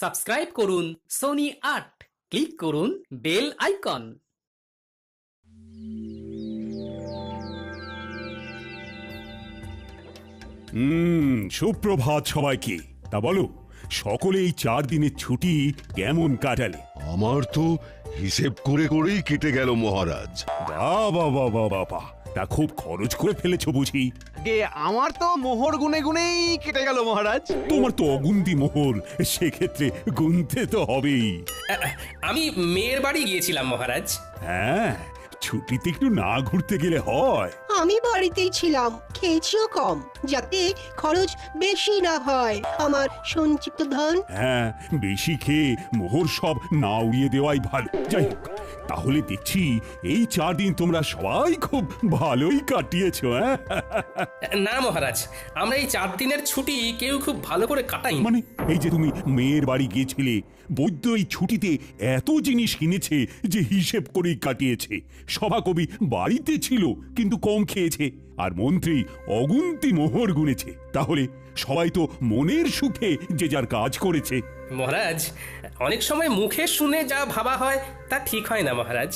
Subscribe করুন Sony ৮, click করুন bell icon. সুপ্রভাত সবাইকে। তা বলো, সকলে এই 4 দিনের ছুটি কেমন কাটালে? আমার তো হিসেব করে করেই কেটে গেল মহারাজ। বাবা বাবা বাবা, তা খুব খরচ করে ফেলেছো বুঝি? আমার তো মোহর গুনে গুনেই কেটে গেল মহারাজ। তোমার তো অগুন্তি মোহর, সেক্ষেত্রে গুনতে তো হবেই। আমি মেয়ের বাড়ি গিয়েছিলাম মহারাজ। হ্যাঁ, ছুটিতে একটু না ঘুরতে গেলে হয়? আমি বাড়িতেই ছিলাম, খেয়েছিও কম, যাতে খরচ বেশি না হয় আমার সঞ্চিত ধন। হ্যাঁ, বেশি খেয়ে মোহর সব না উড়িয়ে দেওয়াই ভালো। যাই হোক, তাহলে দেখছি এই 4 দিন তোমরা সবাই খুব ভালোই কাটিয়েছো। হ্যাঁ, না মহারাজ, আমরা এই 4 দিনের ছুটি কেউ খুব ভালো করে কাটাই। মানে এই যে তুমি মেয়ের বাড়ি গিয়েছিলে, বৈদ্য এই ছুটিতে এত জিনিস কিনেছে যে হিসেব করেই কাটিয়েছে। সভাকবি বাড়িতে ছিল কিন্তু কম খেয়েছে, আর মন্ত্রী অগুন্তি মোহর গুনেছে। তাহলে সবাই তো মনের সুখে যে যার কাজ করেছে। মহারাজ, অনেক সময় মুখে শুনে যা ভাবা হয় তা ঠিক হয় না মহারাজ।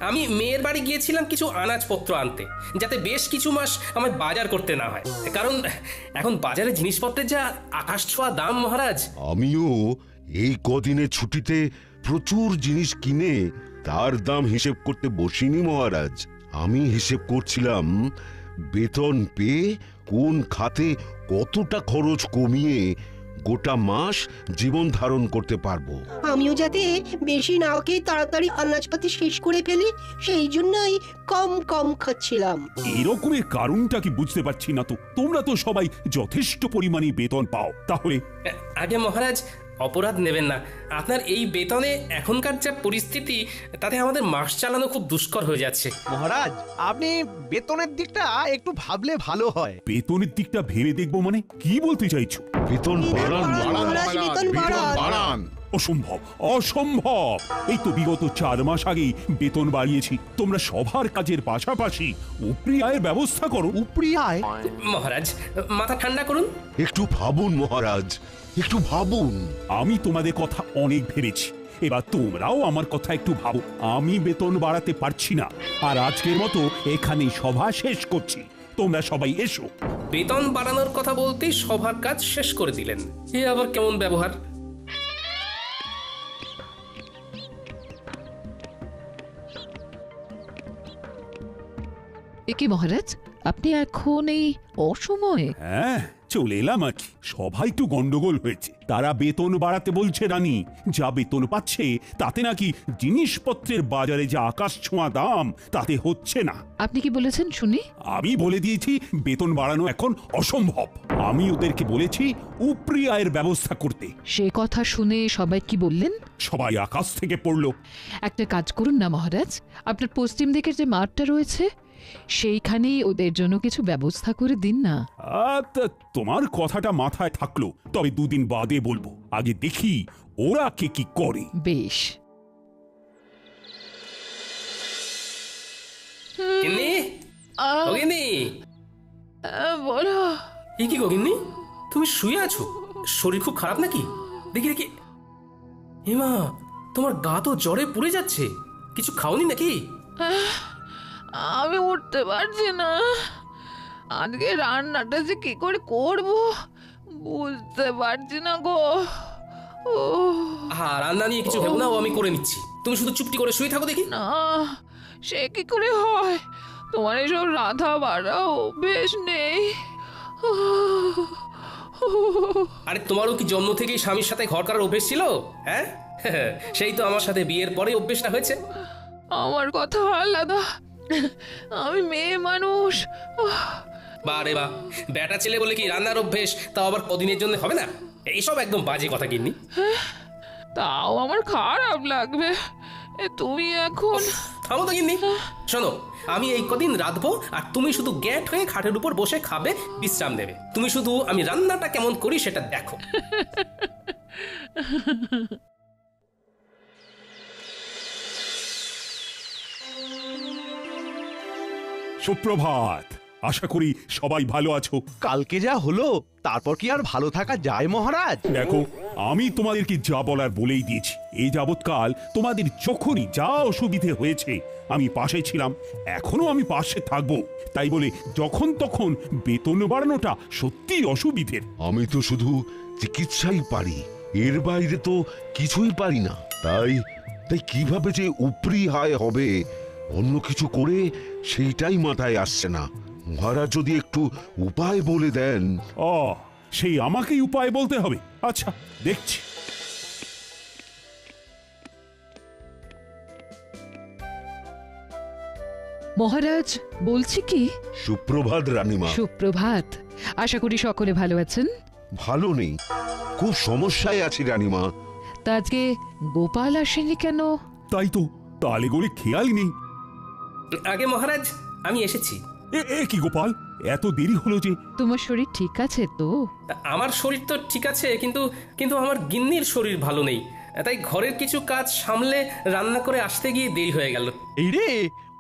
আমি মেয়ের বাড়ি গিয়েছিলাম কিছু আনাজপত্র আনতে, যাতে বেশ কিছু মাস আমার বাজার করতে না হয়। কারণ এখন বাজারে জিনিসপত্রের যা আকাশ ছোঁয়া দাম মহারাজ। আমিও এই কদিনের ছুটিতে প্রচুর জিনিস কিনে তার দাম হিসেব করতে বসিনি মহারাজ। আমি হিসেব করছিলাম বেতন পেয়ে কোন খাতে কতটা খরচ কমিয়ে গোটা মাস জীবন ধারণ করতে পারবো। আমিও যাতে বেশি না খেয়ে তাড়াতাড়ি আনাজপাতি শেষ করে ফেলি, সেই জন্যই কম কম খাচ্ছিলাম। এরকমের কারণটা কি বুঝতে পারছি না তো। তোমরা তো সবাই যথেষ্ট পরিমাণে বেতন পাও, তাহলে? আগে মহারাজ, অপরাধ নেবেন না। আপনার এই বেতনে এখনকার যা পরিস্থিতি, তাতে আমাদের মাস চালানো খুব দুষ্কর হয়ে যাচ্ছে। মহারাজ, আপনি বেতনের দিকটা একটু ভাবলে ভালো হয়। বেতনের দিকটা ভেবে দেখবো মানে কি বলতে চাইছো? বেতন বাড়ান মহারাজ, বেতন বাড়ান। অসম্ভব, অসম্ভব। এই তো বিগত 4 মাস আগেই বেতন বাড়িয়েছি। তোমরা সবার কাজের পাশাপাশি উপরি আয়ের ব্যবস্থা করো। উপরি আয়? মহারাজ, মাথা ঠান্ডা করুন। একটু ভাবুন মহারাজ, একটু ভাবুন। আমি তোমাদের কথা অনেক ভেবেছি, এবার তোমরাও আমার কথা একটু ভাবো। আমি বেতন বাড়াতে পারছি না, আর আজকের মতো এখানেই সভা শেষ করছি। তোমরা সবাই এসো। বেতন বাড়ানোর কথা বলতেই সবার কাজ শেষ করে দিলেন। এ আবার কেমন ব্যবহার? একি মহারাজ, আপনি এখন এই অসময়ে? হ্যাঁ, চলে এলাম আর কি। সবাই একটু গন্ডগোল হয়েছে। তারা বেতন বাড়াতে বলছে রানী। যা বেতন পাচ্ছে তাতে নাকি জিনিসপত্রের বাজারে যা আকাশ ছোঁয়া দাম, তাতে হচ্ছে না। আপনি কি বলেছেন শুনি? আমি বলে দিয়েছি বেতন বাড়ানো এখন অসম্ভব। আমি ওদেরকে বলেছি উপরি আয়ের ব্যবস্থা করতে। সে কথা শুনে সবাই কি বললেন? সবাই আকাশ থেকে পড়লো। একটা কাজ করুন না মহারাজ, আপনার পশ্চিম দিকের যে মাঠটা রয়েছে সেইখানেই ওদের জন্য কিছু ব্যবস্থা করে দিন না। তোমার কথাটা মাথায় থাকলো, তবে 2 দিন বাদে বলবো। আগে দেখি ওরা কে কি করে। বেশ। গিন্নি, ও গিন্নি। বলো। এ কি গো গিন্নি, তুমি শুয়ে আছো? শরীর খুব খারাপ নাকি? দেখি দেখি। হেমা, তোমার গা তো জ্বরে পুড়ে যাচ্ছে। কিছু খাওনি নাকি? আমি উঠতে পারছি না। আজকে রান্নাটা যে কি করে করব বুঝতে পারছি না গো। হ্যাঁ, রান্না নিয়ে কিছু ভেবো না, ও আমি করে নিচ্ছি। তুমি শুধু চুপটি করে শুয়ে থাকো দেখি। না, সে কি করে হয়? তোমার এসব রাধা বাড়া অভ্যেস নেই। আরে তোমারও কি জন্ম থেকেই স্বামীর সাথে ঘর করার অভ্যেস ছিল? হ্যাঁ, সেই তো আমার সাথে বিয়ের পরে অভ্যেসটা হয়েছে। আমার কথা আলাদা, আমি মেয়ে মানুষ। বারে বা, বেটা ছেলে বলে কি রান্নার অভ্যেস তাও আবার কদিনের জন্য হবে না? এইসব একদম বাজে কথা গিন্নি। তাও আমার খারাপ লাগবে। তুমি এখন থামো তো গিন্নি। শোনো, আমি এই কদিন রাঁধবো, আর তুমি শুধু গ্যাট হয়ে খাটের উপর বসে খাবে, বিশ্রাম নেবে। তুমি শুধু আমি রান্নাটা কেমন করি সেটা দেখো। সুপ্রভাত। আশা করি সবাই ভালো আছো। কালকে যা হলো তারপর কি আর ভালো থাকা যায় মহারাজ? দেখো, আমি তোমাদেরকে যা বলার বলেই দিয়েছি। এই যাবৎকাল তোমাদের যখনই যা অসুবিধে হয়েছে আমি পাশে ছিলাম, এখনো আমি পাশে থাকবো। তাই বলে যখন তখন বেতন বাড়ানোটা সত্যিই অসুবিধের। আমি তো শুধু চিকিৎসাই পারি, এর বাইরে তো কিছুই পারি না। তাই তাই কিভাবে যে উপরি হায় হবে অন্য কিছু করে সেইটাই মাথায় আসছে না। মহারাজ যদি একটু উপায় বলে দেন। সেই আমাকেই উপায় বলতে হবে? আচ্ছা, দেখছি। মহারাজ, বলছি কি, সুপ্রভাত রানীমা। সুপ্রভাত। আশা করি সকলে ভালো আছেন। ভালো নেই, খুব সমস্যায় আছি রানীমা। তা আজকে গোপাল আসেনি কেন? তাই তো, তালে গড়ে খেয়ালই নেই। আগে মহারাজ, আমি এসেছি। এ কি গোপাল, এত দেরি হলো যে? তোমার শরীর ঠিক আছে তো? আমার শরীর তো ঠিক আছে, কিন্তু কিন্তু আমার গিন্নির শরীর ভালো নেই। তাই ঘরের কিছু কাজ সামলে রান্না করে আসতে গিয়ে দেরি হয়ে গেল। এই রে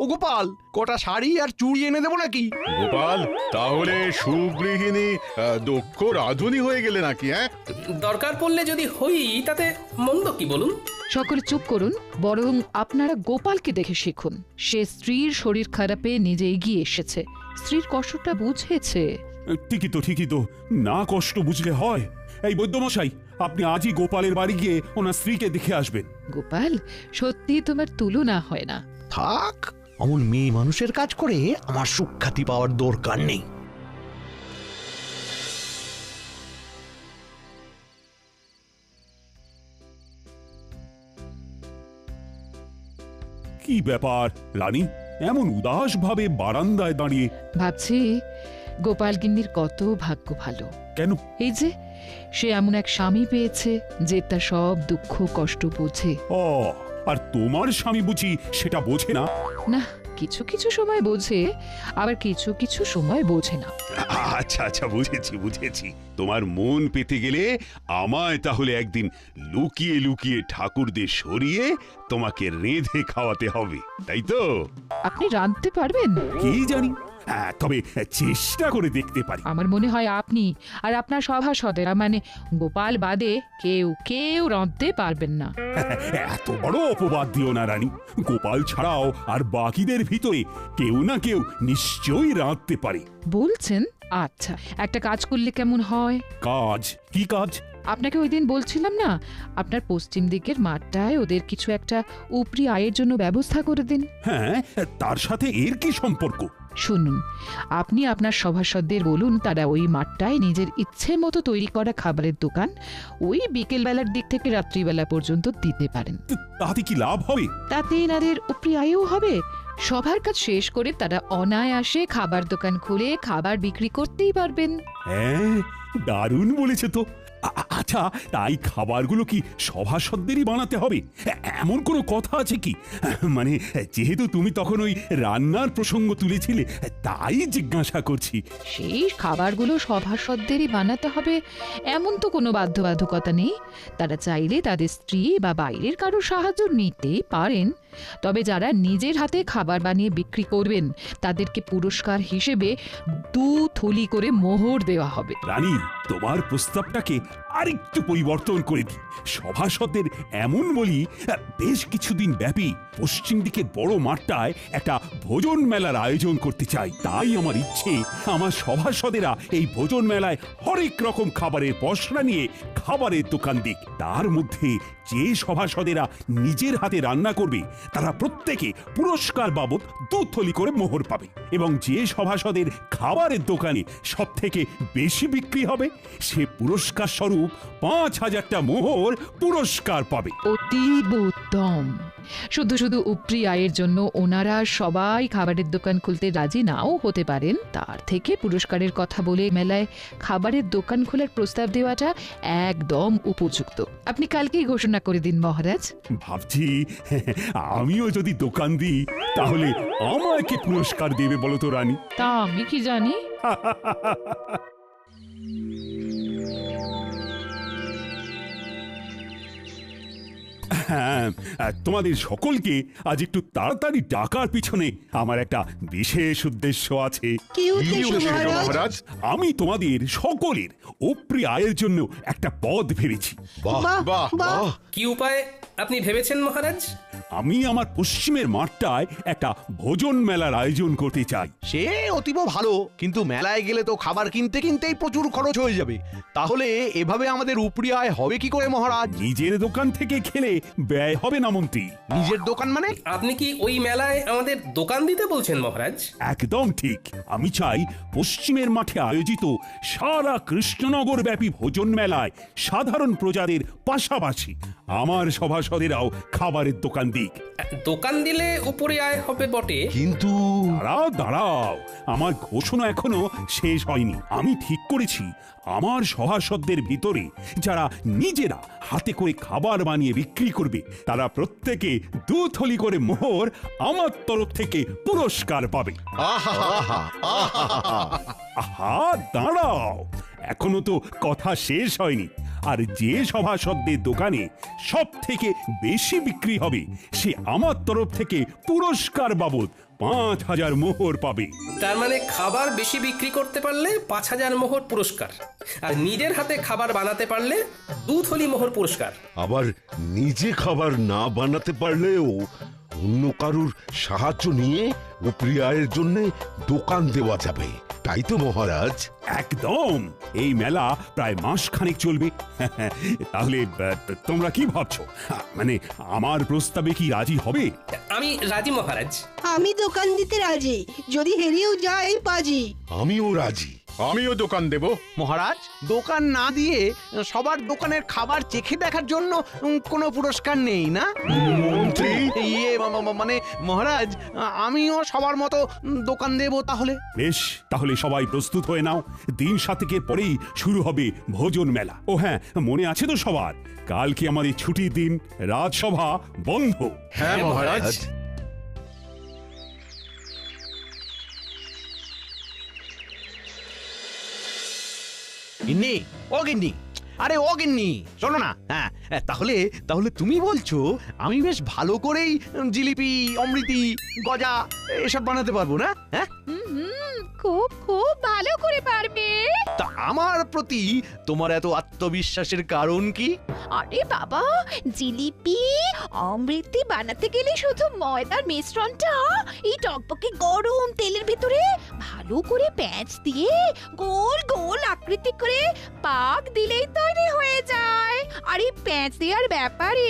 ও গোপাল, কটা শাড়ি আর চুড়ি এনে দেবো নাকি? গোপাল, তাহলে সুগৃহিণী দক্ষ রাধুনী হয়ে গেলে নাকি? দরকার পড়লে যদি হই তাতে মন্দ কি বলুন? সকলে চুপ করুন, বরং আপনারা গোপালকে দেখে শিখুন। সে স্ত্রীর শরীর খারাপে নিজে এগিয়ে এসেছে, স্ত্রীর কষ্টটা বুঝেছে। ঠিকই তো, না কষ্ট বুঝলে হয়? এই বৈদ্যমশাই, আপনি আজই গোপালের বাড়ি গিয়ে ওনার স্ত্রীকে দেখে আসবেন। গোপাল, সত্যি তোমার তুলনা হয় না। থাক, অমন মেয়ে মানুষের কাজ করে আমার সুখ্যাতি পাওয়ার দরকার নেই। কি ব্যাপার রানী, এমন উদাস ভাবে বারান্দায় দাঁড়িয়ে? ভাবছি গোপাল গিন্নির কত ভাগ্য ভালো। কেন? এই যে সে এমন এক স্বামী পেয়েছে যে তার সব দুঃখ কষ্ট বোঝে। আর তোমার স্বামী বুঝি সেটা বোঝে না? না, কিছু কিছু সময় বোঝে, আবার কিছু কিছু সময় বোঝে না। আচ্ছা, বুঝেছি। তোমার মন পেতে গেলে আমায় তাহলে একদিন লুকিয়ে লুকিয়ে ঠাকুরদের সরিয়ে তোমাকে রেঁধে খাওয়াতে হবে, তাই তো? আপনি রাঁধতে পারবেন? কি জানি, তবে চেষ্টা করে দেখতে পারি। আমার মনে হয় আপনি আর আপনার সভাসদেরা, মানে গোপাল বাদে কেউ রাঁধতে পারবেন না। এত বড় অপবাদ দিও না রানী। গোপাল ছাড়াও আর বাকিদের ভিতরে কেউ না কেউ নিশ্চয়ই রাঁধতে পারে। বলছেন? আচ্ছা, একটা কাজ করলে কেমন হয়? কাজ? কি কাজ? আপনাকে ওই দিন বলছিলাম না, আপনার পশ্চিম দিকের মাঠটায় ওদের কিছু একটা উপরি আয়ের জন্য ব্যবস্থা করে দিন। হ্যাঁ, তার সাথে এর কি সম্পর্ক? শুনুন, আপনি আপনার সভাসদদের বলুন তারা ওই মাঠটায় নিজের ইচ্ছে মতো তৈরি করা খাবারের দোকান ওই বিকেলবেলার দিক থেকে রাত্রিবেলা পর্যন্ত দিতে পারেন। তাতে কি লাভ হবে? তাতে এনাদের উপরি আয়ও হবে। সবার কাজ শেষ করে তারা অনায়াসে খাবার দোকান খুলে খাবার বিক্রি করতেই পারবেন। হ্যাঁ, দারুণ বলেছে তো। আচ্ছা, তাই খাবারগুলো কি সভাসদেরই বানাতে হবে? এমন কোনো কথা আছে কি? মানে যেহেতু তুমি তখন ওই রান্নার প্রসঙ্গ তুলেছিলে, তাই জিজ্ঞাসা করছি। সেই খাবারগুলো সভাসদেরই বানাতে হবে এমন তো কোনো বাধ্যবাধকতা নেই। তারা চাইলে তাদের স্ত্রী বা বাইরের কারো সাহায্য নিতেই পারেন। তবে যারা নিজের হাতে খাবার বানিয়ে বিক্রি করবেন তাদেরকে পুরস্কার হিসেবে 2 থলি করে মোহর দেওয়া হবে। রানী, তোমার প্রস্তাবটাকে আরেকটু পরিবর্তন করে দিই। সভাসদের এমন বলি, বেশ কিছুদিন ব্যাপী পশ্চিম দিকের বড় মাঠটায় একটা ভোজন মেলার আয়োজন করতে চাই। তাই আমার ইচ্ছে, আমার সভাসদেরা এই ভোজন মেলায় হরেক রকম খাবারের পসরা নিয়ে খাবারের দোকান দিক। তার মধ্যে যে সভাসদেরা নিজের হাতে রান্না করবে তারা প্রত্যেকে পুরস্কার বাবদ 2 থলি করে মোহর পাবে, এবং যে সভাসদের খাবারের দোকানে সব থেকে বেশি বিক্রি হবে সে পুরস্কার স্বরূপ 5000টা মোহর পুরস্কার পাবে। অতীব উত্তম। শুধু শুধু উপরি আয়ের জন্য ওনারা সবাই খাবারের দোকান খুলতে রাজি নাও হতে পারেন, তার থেকে পুরস্কারের কথা বলে মেলায় খাবারের দোকান খোলার প্রস্তাব দেওয়াটা একদম উপযুক্ত। আপনি কালকেই ঘোষণা করে দিন মহারাজ। ভাবছি আমিও যদি দোকান দিই তাহলে আমাকে পুরস্কার দেবে বলো তো রানী? তা আমি কি জানি। হ্যাঁ, তোমাদের সকলকে আজ একটু তাড়াতাড়ি ডাকার পিছনে আমার একটা বিশেষ উদ্দেশ্য আছে। কি উদ্দেশ্য মহারাজ? মহারাজ আমি তোমাদের সকলের উপরি আয়ের জন্য একটা পদ ভেবেছি। বাহ বাহ বাহ, বাহ কি উপায় আপনি ভেবেছেন মহারাজ? আমি আমার পশ্চিমের মাঠটায় একটা ভোজন মেলার আয়োজন করতে চাই। সে অতীব ভালো, কিন্তু মেলায় গেলে তো খাবার কিনতে কিনতেই প্রচুর খরচ হয়ে যাবে। তাহলে এভাবে আমাদের উপরি আয় হবে কি করে মহারাজ? নিজের দোকান থেকে খেলে ব্যয় হবে না মন্ত্রী। নিজের দোকান মানে? আপনি কি ওই মেলায় আমাদের দোকান দিতে বলছেন মহারাজ? একদম ঠিক। আমি চাই পশ্চিমের মাঠে আয়োজিত সারা কৃষ্ণনগর ব্যাপী ভোজন মেলায় সাধারণ প্রজাদের পাশাপাশি আমার সভাসদেরাও খাবারের দোকান দিক। দোকান দিলে উপরে আয় হবে বটে, কিন্তু দাঁড়াও দাঁড়াও, আমার ঘোষণা এখনো শেষ হয়নি। আমি ঠিক করেছি আমার সভাসদদের ভিতরে যারা নিজেরা হাতে করে খাবার বানিয়ে বিক্রি করবে তারা প্রত্যেকে 2 থলি করে মোহর আমার তরফ থেকে পুরস্কার পাবে। আহা, দাঁড়াও, এখনো তো কথা শেষ হয়নি। আর যে সভাসদদের দোকানে সব থেকে বেশি বিক্রি হবে সে আমার তরফ থেকে পুরস্কার বাবদ 5000 মোহর পাবে। তার মানে খাবার বেশি বিক্রি করতে পারলে 5000 মোহর পুরস্কার, আর নিজের হাতে খাবার বানাতে পারলে 2 থলি মোহর পুরস্কার। আবার নিজে খাবার না বানাতে পারলেও অন্য কারুর সাহায্য নিয়ে উপরি আয়ের জন্য দোকান দেওয়া যাবে, তাই তো মহারাজ? একদম। এই মেলা প্রায় মাসখানেক চলবে। তাহলে তোমরা কি ভাবছো? মানে আমার প্রস্তাবে কি রাজি হবে? আমি রাজি মহারাজ। আমি দোকান দিতে রাজি, যদি হেরেও যাই বাজি। আমিও রাজি। আমিও দোকান দেব। মহারাজ, দোকান না দিয়ে সবার দোকানের খাবার চেখে দেখার জন্য কোনো পুরস্কার নেই না? মন্ত্রী ইয়ে মানে মহারাজ, আমিও সবার মতো দোকান দেব তাহলে। বেশ, তাহলে সবাই প্রস্তুত হয়ে নাও। দিন 7 পরেই শুরু হবে ভোজন মেলা। ও হ্যাঁ, মনে আছে তো সবার, কালকে আমাদের ছুটির দিন, রাজসভা বন্ধ। হ্যাঁ মহারাজ। গিন্নি, ও গিন্নি, আরে ও গিন্নি, শোনো না। হ্যাঁ, তাহলে তাহলে তুমি বলছো আমি বেশ ভালো করেই জিলিপি, অমৃতি, গজা এসব বানাতে পারবো না? হ্যাঁ, খুব খুব ভালো করে পারবে। তা আমার প্রতি তোমার এত আত্মবিশ্বাসের কারণ কি? আরে বাবা, জিলিপি অমৃতি বানাতে গেলে শুধু ময়দার মিশ্রণটা এই টকবকে গরম তেলের ভিতরে ভালো করে প্যাঁচ দিয়ে গোল গোল আকৃতি করে পাক দিলেই তৈরি হয়ে যায়। আর এই প্যাঁচ দেওয়ার ব্যাপারে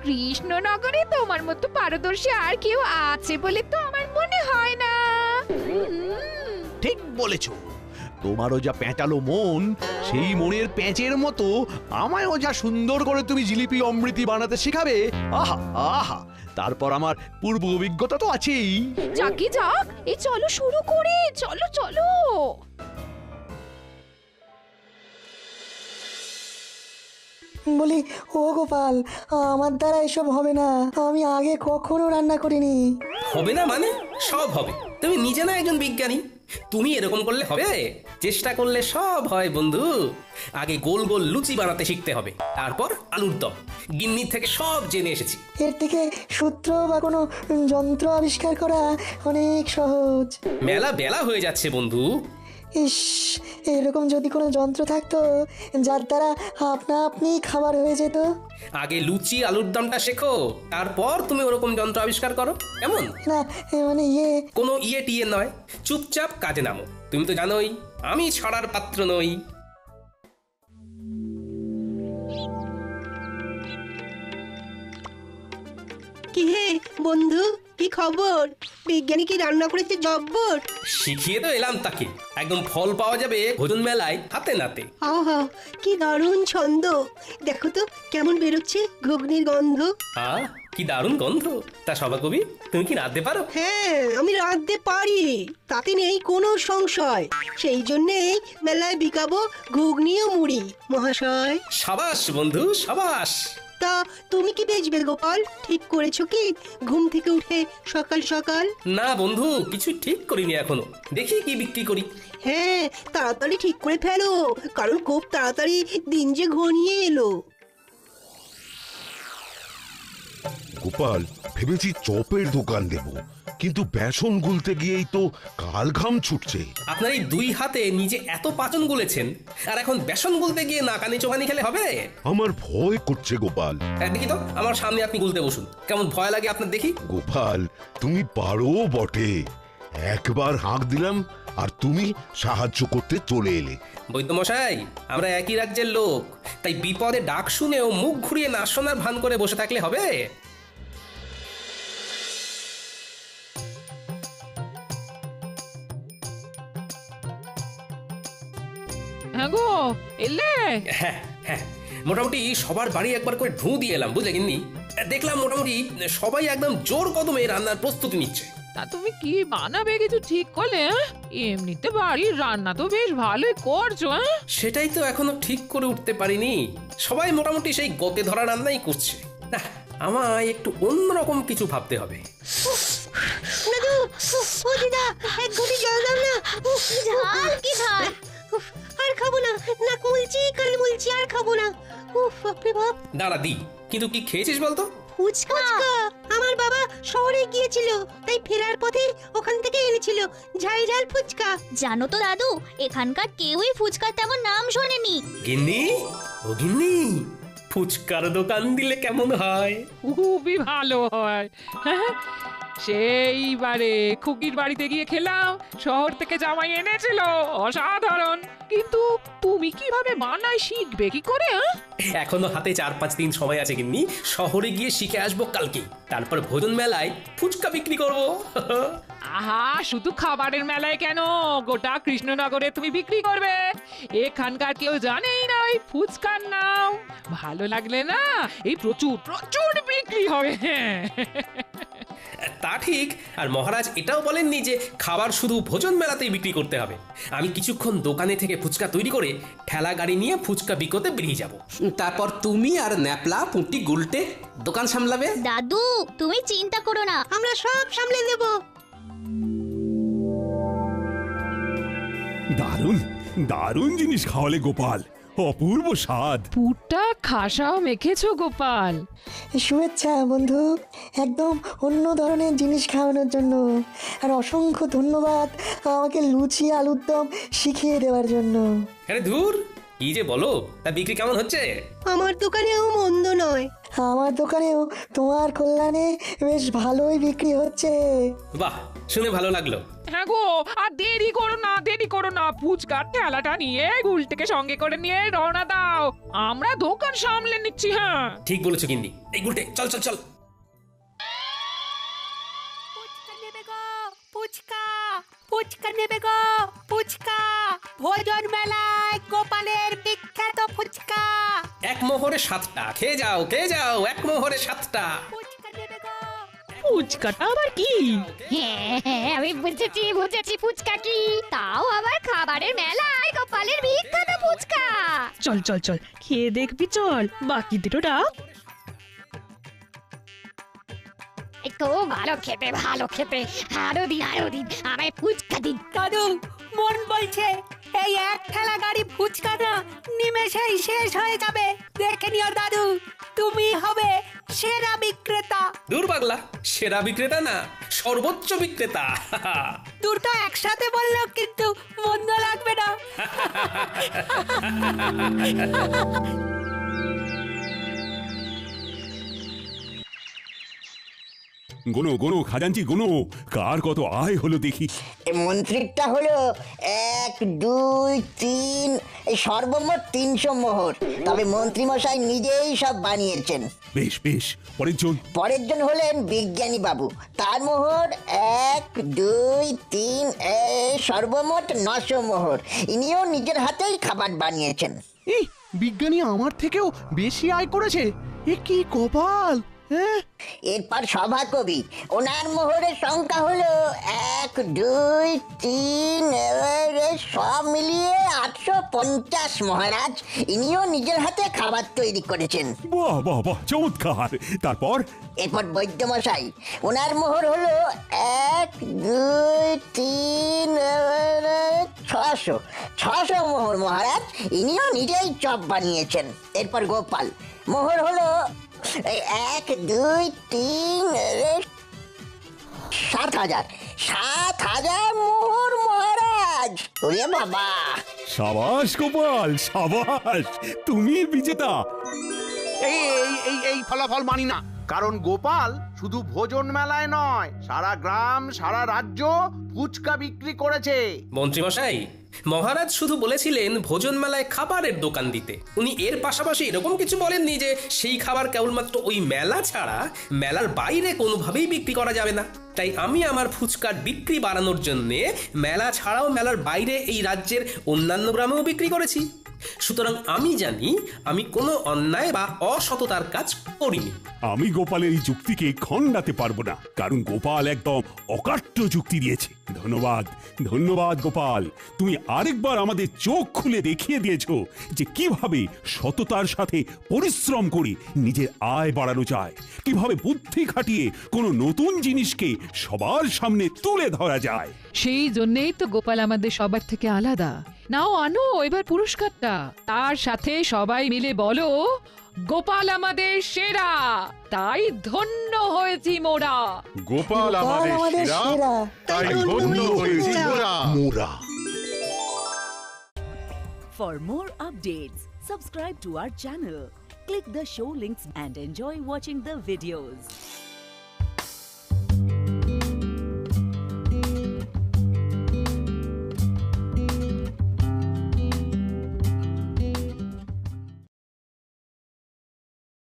কৃষ্ণনগরে তোমার মতো পারদর্শী আর কেউ আছে বলে তো আমার মনে হয় না। ঠিক বলেছ। তোমারও যা প্যাঁচালো মন, সেই মনের প্যাঁচের মতো আমায়ও যা সুন্দর করে তুমি জিলিপি অমৃতি বানাতে শেখাবে, আহা আহা, তারপর আমার পূর্ব অভিজ্ঞতা তো আছেই। যাকে যাক, এই চলো শুরু করে, চলো চলো। বলি, ও গোপাল, আমার দ্বারা এসব হবে না। আমি আগে কখনো রান্না করিনি। হবে না মানে? সব হবে। তুমি নিজে না একজন বিজ্ঞানী, তুমি এরকম করলে হবে? চেষ্টা করলে সব হয় বন্ধু। আগে গোল গোল লুচি বানাতে শিখতে হবে, তারপর আলুর দম। গিন্নির থেকে সব জেনে এসেছি। এর থেকে সূত্র বা কোনো যন্ত্র আবিষ্কার করা অনেক সহজ। মেলা বেলা হয়ে যাচ্ছে বন্ধু। ইস, এরকম যদি কোনো যন্ত্র থাকতো যার দ্বারা আপনা আপনি খাবার হয়ে যেত। আগে লুচি আলুর দমটা শেখো, তারপর তুমি ওরকম যন্ত্র আবিষ্কার করো, কেমন? না, মানে কোনো ইয়ে টিয়ে নয়, চুপচাপ কাজে নামো। তুমি তো জানোই আমি ছড়ার পাত্র নই। কি হে বন্ধু, কি খবর? বিজ্ঞানী কি রান্না করেছে জব্বর? শিখিয়ে তো এলাম তাকে, একদম ফল পাওয়া যাবে ভোজন মেলায় হাতে নাতে। আহা, কি দারুণ ছন্দ! দেখো তো কেমন বেরোচ্ছে ঘুগনির গন্ধ। কি দারুণ গন্ধ! তা সভাকবি, তুমি কি রাঁধতে পারো? হ্যাঁ, আমি রাঁধতে পারি, তাতে নেই কোনো সংশয়। সেই জন্যেই মেলায় বিকাবো ঘুগনি ও মুড়ি মহাশয়। সাবাস বন্ধু, সাবাস। তা তুমি কি বেচবে গোপাল? ঠিক করেছো কি ঘুম থেকে উঠে সকাল সকাল? না বন্ধু, কিছু ঠিক করিনি এখনো, দেখি কি বিক্রি করি। হ্যাঁ, তাড়াতাড়ি ঠিক করে ফেলো, কারণ খুব তাড়াতাড়ি দিন যে ঘনিয়ে এলো। গোপাল, ভেবেছি চপের দোকান দেব, কিন্তু বেসন গুলতে গিয়েই তো কাল ঘাম ছুটছে। আপনার এই দুই হাতে নিজে এত পাচন গুলেছেন, আর এখন বেসন গুলতে গিয়ে নাকানি চোখানি খেলে হবে? আমার ভয় করছে গোপাল। দেখি তো, আমার সামনে আপনি গুলতে বসুন, কেমন ভয় লাগে আপনার দেখি। গোপাল, তুমি পারো বটে। একবার হাঁক দিলাম আর তুমি সাহায্য করতে চলে এলে। বৈদ্যমশাই, আমরা একই রাজ্যের লোক, তাই বিপদে ডাক শুনেও মুখ ঘুরিয়ে না শোনার ভান করে বসে থাকলে হবে? হ্যাঁ গো, এলে? হ্যাঁ হ্যাঁ, মোটামুটি সবার বাড়ি একবার করে ঢু দিয়ে এলাম, বুঝলে গিন্নি। দেখলাম মোটামুটি সবাই একদম জোর কদমে রান্নার প্রস্তুতি নিচ্ছে। তা তুমি কি বানাবে কিছু ঠিক করলে? এমনিতে বাড়ির রান্না তো বেশ ভালোই করছো। সেটাই তো এখনো ঠিক করে উঠতে পারিনি। সবাই মোটামুটি সেই গতে ধরা রান্নাই করছে। না, আমায় একটু অন্যরকম কিছু ভাবতে হবে। দাদু, ও দিদা, এক ঘটি জল দাও না। ঝাল কি ঝাল! আর খাবো না, না কুলছি কাল মুলছি, আর খাবো না। উফ, বাপরে বাপ! দাঁড়া দি, কিন্তু কি খেয়েছিস বলতো? ফুচকা। আমার বাবা শহরে গিয়েছিল, তাই ফেরার পথে ওখান থেকে এনেছিল ঝাল ঝাল ফুচকা। জানো তো দাদু, এখানকার কেউই ফুচকার তেমন নাম শোনেনি। গিন্নি, ও গিন্নি, ফুচকার দোকান দিলে কেমন হয়? খুবই ভালো হয়। সেইবারে খুকির বাড়িতে গিয়ে খেলাম, শহর থেকে জামাই এনেছিল, অসাধারণ। কিন্তু তুমি কিভাবে বানাই শিখবে কি করে? এখনো হাতে 4-5 দিন সময় আছে গিন্নি। শহরে গিয়ে শিখে আসবো কালকে, তারপর ভোজন মেলায় ফুচকা বিক্রি করব। আহা, শুধু খাবারের মেলায় কেন, গোটা কৃষ্ণনগরে তুমি বিক্রি করবে। এখানকার কেউ জানেই না ওই ফুচকার নাম। ভালো লাগলে না, এই প্রচুর প্রচুর বিক্রি হবে। তা ঠিক, আর মহারাজ এটাও বলেননি যে খাবার শুধু ভোজন মেলাতেই বিক্রি করতে হবে। আমি কিছুক্ষণ দোকানে থেকে ফুচকা তৈরি করে ঠেলা গাড়ি নিয়ে ফুচকা বিকোতে বেরিয়ে যাব। তারপর তুমি আর ন্যাপলা পুঁটি গুলটে দোকান সামলাবে। দাদু, তুমি চিন্তা করো না, আমরা সব সামলে দেব। দারুণ দারুণ জিনিস খাওয়ালে গোপাল, অপূর্ব স্বাদ। পুরটা খাসাও মেখেছো গোপাল। শুভেচ্ছা বন্ধু, একদম অন্য ধরনের জিনিস খাওয়ানোর জন্য। আর অসংখ্য ধন্যবাদ আমাকে লুচি আলুর দম শিখিয়ে দেওয়ার জন্য। আরে ধুর, কি যে বলো, তা বিক্রি কেমন হচ্ছে? আমার দোকানেও মন্দ নয়। আমার দোকানেও তোমার কল্যাণে বেশ ভালোই বিক্রি হচ্ছে। বাহ, শুনে ভালো লাগলো। হ্যাঁ গো, আর দেরি করো না, দেরি করো না, ফুচকার ঠেলাটা নিয়ে গুলটিকে সঙ্গে করে নিয়ে রওনা দাও, আমরা দোকান সামলে নিচ্ছি। হ্যাঁ, ঠিক বলেছো গিন্নি। এই গুলটে, চল চল চল। ফুচকা নেবে গো, ফুচকা, ফুচকা নেবে গো, ফুচকা। ভোজন মেলায় গোপালের বিখ্যাত ফুচকা। এক মোহরে 7টা, খেয়ে যাও খেয়ে যাও, এক মোহরে 7টা। ফুচকা নেবে গো। ফুচকাটা আবার কি? হ্যাঁ হ্যাঁ, আমি বুঝেছি বুঝেছি, ফুচকা কি, তাও আবার খাবারের মেলায় গোপালের বিখ্যাত ফুচকা। চল চল চল, খেয়ে দেখবি, চল বাকিদেরও ডাক। একটু ভালো খেতে, ভালো খেতে, আরো দিন আরো দিন, আমায় ফুচকা দিন। দাদু, মন বলছে এই এক ঠেলা গাড়ি ফুচকা না নিমেষেই শেষ হয়ে যাবে। দেখে নিও দাদু, তুমি হবে সেরা বিক্রেতা। দূর পাগলা, সেরা বিক্রেতা না, সর্বোচ্চ বিক্রেতা। দুটো একসাথে বললেও কিন্তু মন্দ লাগবে না। গোনো গোনো খাজাঞ্চি গোনো, কার কত আয় হলো দেখি। মন্ত্রীরটা হলো 1, 2, 3, এই সর্বমোট 300 মোহর। তবে মন্ত্রী মশাই নিজেই সব বানিয়েছেন। বেশ বেশ, পরের জন। পরের জন হলেন বিজ্ঞানী বাবু, তার মোহর 1, 2, 3, সর্বমোট 900 মোহর। ইনিও নিজের হাতেই খাবার বানিয়েছেন। এই বিজ্ঞানী আমার থেকেও বেশি আয় করেছে, এ কি কপাল! এরপর সভাকবি, ওনার মোহরের সংখ্যা হলো 1, 2, 3, সব মিলিয়ে 850 মহারাজ। ইনিও নিজের হাতে খাবার তৈরি করেছেন। বাহ বাহ বাহ, চমৎকার। তারপর এরপর বৈদ্যমশাই, ওনার মোহর হলো 1, 2, 3, 600 মোহর মহারাজ। ইনিও নিজেই চপ বানিয়েছেন। এরপর গোপাল, মোহর হলো এই 1 2 3 7,000 7,000 মোহর মহারাজ। ওরে বাবা! সাবাস গোপাল সাবাস, তুমি বিজেতা। এই এই এই এই ফলাফল মানি না, কারণ গোপাল শুধু ভোজন মেলায় নয়, সারা গ্রাম সারা রাজ্য ফুচকা বিক্রি করেছে। মন্ত্রীমশাই, মহারাজ শুধু বলেছিলেন ভোজন মেলায় খাবারের দোকান দিতে। উনি এর পাশাপাশি এরকম কিছু বলেননি যে সেই খাবার কেবলমাত্র ওই মেলা ছাড়া মেলার বাইরে কোনোভাবেই বিক্রি করা যাবে না। তাই আমি আমার ফুচকার বিক্রি বাড়ানোর জন্যে মেলা ছাড়াও মেলার বাইরে এই রাজ্যের অন্যান্য গ্রামেও বিক্রি করেছি। সুতরাং আমি জানি আমি কোনো অন্যায় বা অসততার কাজ করিনি। আমি গোপালের এই যুক্তিকে খণ্ডাতে পারবো না, কারণ গোপাল একদম অকাট্য যুক্তি দিয়েছে। ধন্যবাদ ধন্যবাদ গোপাল, তুমি আরেকবার আমাদের চোখ খুলে দেখিয়ে দিয়েছো যে কিভাবে সততার সাথে পরিশ্রম করে নিজের আয় বাড়ানো যায়, কিভাবে বুদ্ধি খাটিয়ে কোনো নতুন জিনিসকে সবার সামনে তুলে ধরা যায়। সেই জন্যেই তো গোপাল আমাদের সবার থেকে আলাদা। নাও আনো এবার পুরস্কারটা, তার সাথে সবাই মিলে বলো গোপাল আমাদের সেরা, তাই ধন্য হয়েছি মোরা। গোপাল আমাদের সেরা, তাই ধন্য হয়েছি মোরা। For more updates, subscribe to our channel, click the show links and enjoy watching the videos.